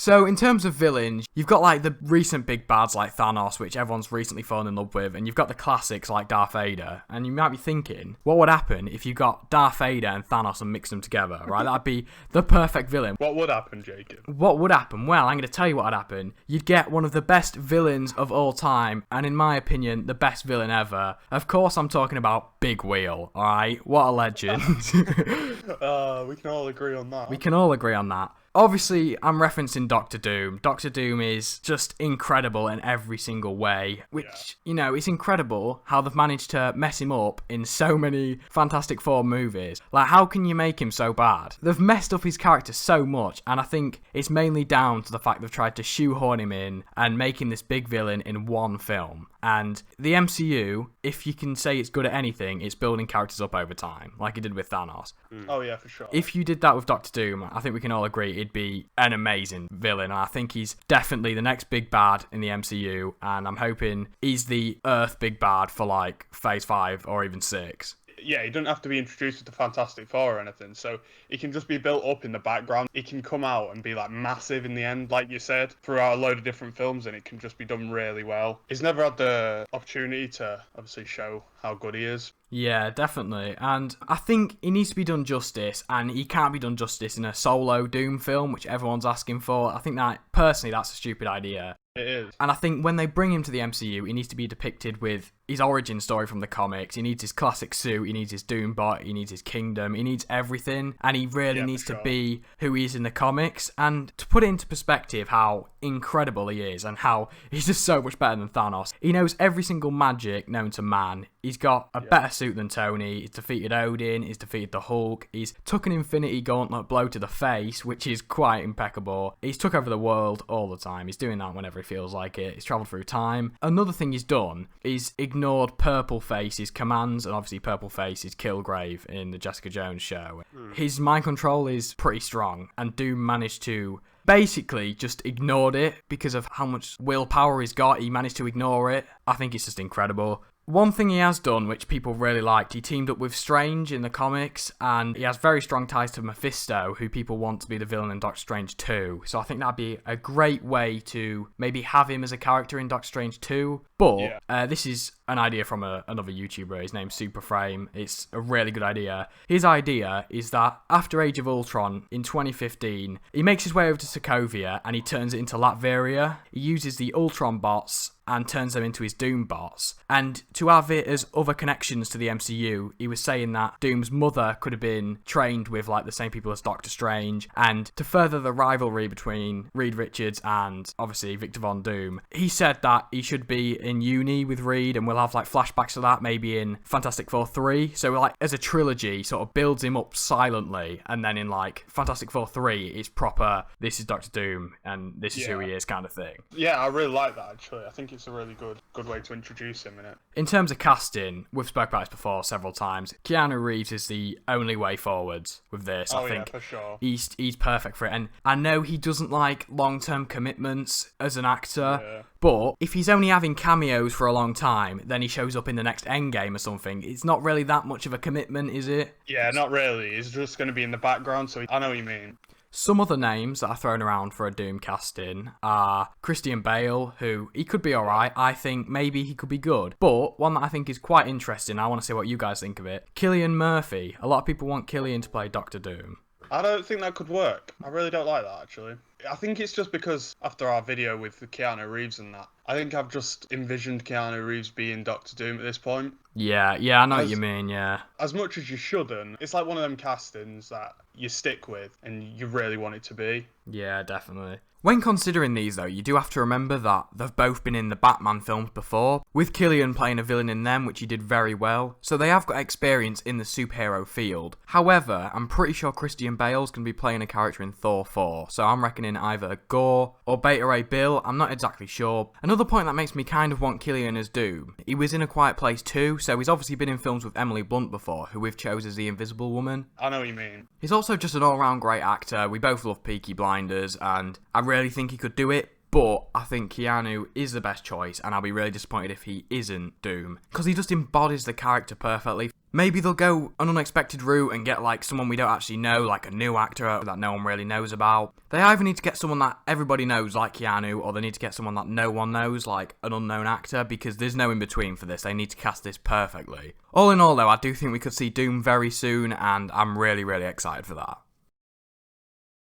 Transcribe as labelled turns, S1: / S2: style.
S1: So in terms of villains, you've got like the recent big bads like Thanos, which everyone's recently fallen in love with, and you've got the classics like Darth Vader. And you might be thinking, what would happen if you got Darth Vader and Thanos and mixed them together, right? That'd be the perfect villain.
S2: What would happen, Jacob?
S1: What would happen? Well, I'm going to tell you what would happen. You'd get one of the best villains of all time, and in my opinion, the best villain ever. Of course, I'm talking about Big Wheel, alright? What a legend.
S2: We can all agree on that.
S1: We can all agree on that. Obviously, I'm referencing Doctor Doom. Doctor Doom is just incredible in every single way, which, you know, it's incredible how they've managed to mess him up in so many Fantastic Four movies. Like, how can you make him so bad? They've messed up his character so much, and I think it's mainly down to the fact they've tried to shoehorn him in and make him this big villain in one film. And the MCU, if you can say it's good at anything, it's building characters up over time, like it did with Thanos.
S2: Oh, yeah, for sure.
S1: If you did that with Doctor Doom, I think we can all agree he'd be an amazing villain. I think he's definitely the next big bad in the MCU, and I'm hoping he's the Earth big bad for like Phase 5 or even 6.
S2: Yeah, he doesn't have to be introduced to the Fantastic Four or anything, so he can just be built up in the background. He can come out and be like massive in the end, like you said, throughout a load of different films, and it can just be done really well. He's never had the opportunity to obviously show how good he is.
S1: Yeah, definitely. And I think he needs to be done justice, and he can't be done justice in a solo Doom film, which everyone's asking for. I think that, personally, that's a stupid idea.
S2: It is.
S1: And I think when they bring him to the MCU, he needs to be depicted with his origin story from the comics. He needs his classic suit, he needs his Doombot, he needs his kingdom, he needs everything, and he really needs to be who he is in the comics. And to put it into perspective how incredible he is and how he's just so much better than Thanos. He knows every single magic known to man. He's got a better suit than Tony. He's defeated Odin. He's defeated the Hulk. He's took an Infinity Gauntlet blow to the face, which is quite impeccable. He's took over the world all the time. He's doing that whenever he feels like it. He's travelled through time. Another thing he's done is ignored Purple Face's commands, and obviously Purple Face is Kilgrave in the Jessica Jones show. His mind control is pretty strong, and Doom managed to basically just ignored it because of how much willpower he's got. He managed to ignore it. I think it's just incredible. One thing he has done, which people really liked, he teamed up with Strange in the comics, and he has very strong ties to Mephisto, who people want to be the villain in Doctor Strange 2. So I think that'd be a great way to maybe have him as a character in Doctor Strange 2. But this is an idea from another YouTuber. His name's Superframe. It's a really good idea. His idea is that after Age of Ultron in 2015, he makes his way over to Sokovia and he turns it into Latveria. He uses the Ultron bots and turns them into his Doom bots. And to have it as other connections to the MCU, he was saying that Doom's mother could have been trained with like the same people as Doctor Strange, and to further the rivalry between Reed Richards and obviously Victor Von Doom, he said that he should be in uni with Reed, and we'll have like flashbacks to that maybe in Fantastic Four 3. So like as a trilogy, sort of builds him up silently, and then in like Fantastic Four 3, it's proper, this is Doctor Doom and this is who he is kind of thing.
S2: Yeah, I really like that actually. I think it's a really good way to introduce him in it.
S1: In terms of casting, we've spoke about this before several times. Keanu Reeves is the only way forwards with this. I think
S2: for sure.
S1: He's perfect for it. And I know he doesn't like long-term commitments as an actor, but if he's only having cameos for a long time, then he shows up in the next Endgame or something. It's not really that much of a commitment, is it?
S2: Yeah, not really. He's just going to be in the background, so I know what you mean.
S1: Some other names that are thrown around for a Doom casting are Christian Bale, who he could be alright. I think maybe he could be good. But one that I think is quite interesting, I want to see what you guys think of it. Cillian Murphy. A lot of people want Cillian to play Doctor Doom.
S2: I don't think that could work. I really don't like that, actually. I think it's just because after our video with Keanu Reeves and that, I think I've just envisioned Keanu Reeves being Doctor Doom at this point.
S1: Yeah, I know what you mean, yeah.
S2: As much as you shouldn't, it's like one of them castings that you stick with and you really want it to be.
S1: Yeah, definitely. When considering these, though, you do have to remember that they've both been in the Batman films before, with Cillian playing a villain in them, which he did very well, so they have got experience in the superhero field. However, I'm pretty sure Christian Bale's going to be playing a character in Thor 4, so I'm reckoning either Gore or Beta Ray Bill, I'm not exactly sure. Another point that makes me kind of want Cillian as Doom, he was in A Quiet Place 2, so he's obviously been in films with Emily Blunt before, who we've chose as the Invisible Woman.
S2: I know what you mean.
S1: He's also just an all-round great actor. We both love Peaky Blinders, and I really think he could do it. But I think Keanu is the best choice, and I'll be really disappointed if he isn't Doom, because he just embodies the character perfectly. Maybe they'll go an unexpected route and get like someone we don't actually know, like a new actor that no one really knows about. They either need to get someone that everybody knows, like Keanu, or they need to get someone that no one knows, like an unknown actor, because there's no in between for this. They need to cast this perfectly. All in all, though, I do think we could see Doom very soon, and I'm really, really excited for that.